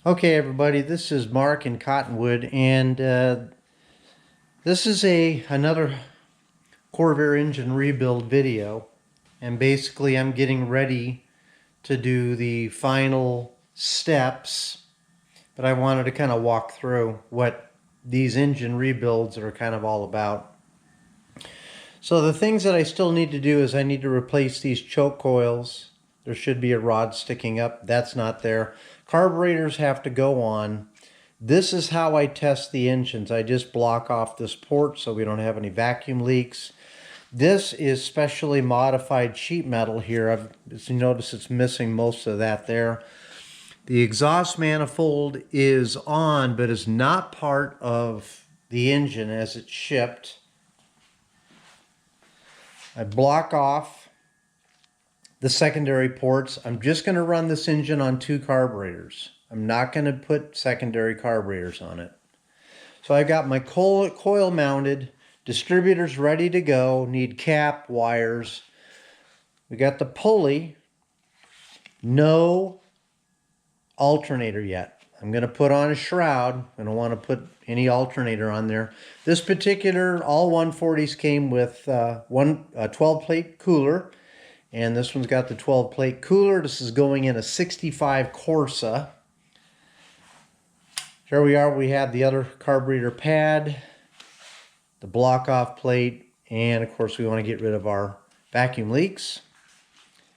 Okay, everybody, this is Mark in Cottonwood, and this is another Corvair engine rebuild video. And basically, I'm getting ready to do the final steps, but I wanted to kind of walk through what these engine rebuilds are kind of all about. So the things that I still need to do is I need to replace these choke coils. There should be a rod sticking up. That's not there. Carburetors have to go on. This is how I test the engines. I just block off this port so we don't have any vacuum leaks. This is specially modified sheet metal here. As you notice, it's missing most of that there. The exhaust manifold is on, but is not part of the engine as it's shipped. I block off the secondary ports. I'm just going to run this engine on 2 carburetors. I'm not going to put secondary carburetors on it. So I've got my coil mounted, distributors ready to go, need cap, wires. We got the pulley, no alternator yet. I'm going to put on a shroud. I don't want to put any alternator on there. This particular, all 140s came with a 12-plate cooler, and this one's got the 12-plate cooler. This is going in a 65 Corsa. Here we are. We have the other carburetor pad, the block-off plate, and of course we want to get rid of our vacuum leaks.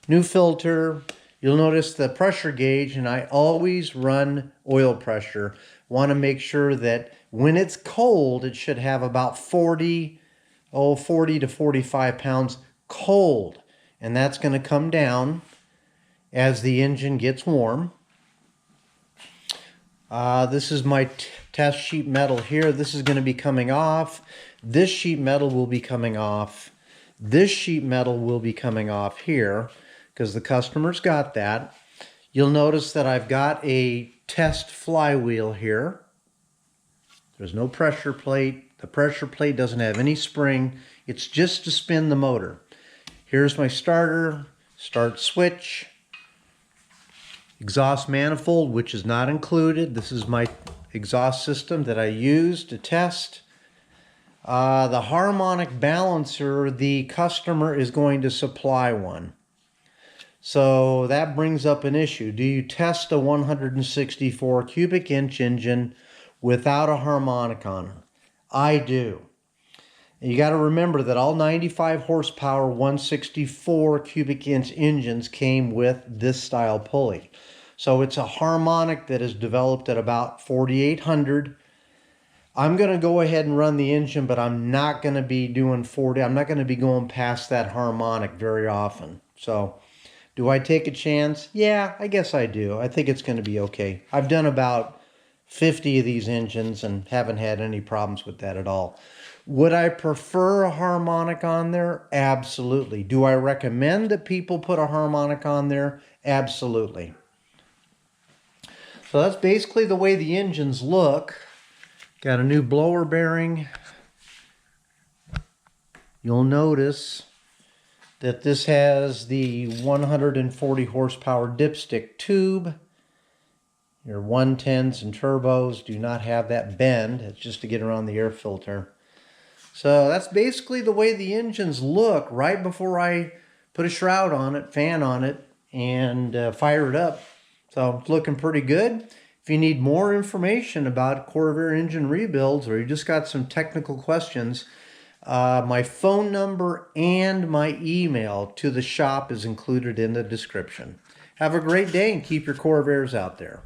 New filter. You'll notice the pressure gauge, and I always run oil pressure. Want to make sure that when it's cold, it should have about 40 to 45 pounds cold. And that's going to come down as the engine gets warm. This is my test sheet metal here. This is going to be coming off. This sheet metal will be coming off. This sheet metal will be coming off here, because the customer's got that. You'll notice that I've got a test flywheel here. There's no pressure plate. The pressure plate doesn't have any spring. It's just to spin the motor. Here's my starter, start switch, exhaust manifold, which is not included. This is my exhaust system that I use to test. The harmonic balancer, the customer is going to supply one. So that brings up an issue. Do you test a 164 cubic inch engine without a harmonic on it? I do. And you got to remember that all 95 horsepower 164 cubic inch engines came with this style pulley. So it's a harmonic that is developed at about 4,800. I'm going to go ahead and run the engine, but I'm not going to be doing 40. I'm not going to be going past that harmonic very often. So do I take a chance? Yeah, I guess I do. I think it's going to be okay. I've done about 50 of these engines and haven't had any problems with that at all. Would I prefer a harmonic on there? Absolutely. Do I recommend that people put a harmonic on there? Absolutely. So that's basically the way the engines look. Got a new blower bearing. You'll notice that this has the 140 horsepower dipstick tube. Your 110s and turbos do not have that bend. It's just to get around the air filter. So that's basically the way the engines look right before I put a shroud on it, fan on it, and fire it up. So it's looking pretty good. If you need more information about Corvair engine rebuilds, or you just got some technical questions, my phone number and my email to the shop is included in the description. Have a great day and keep your Corvairs out there.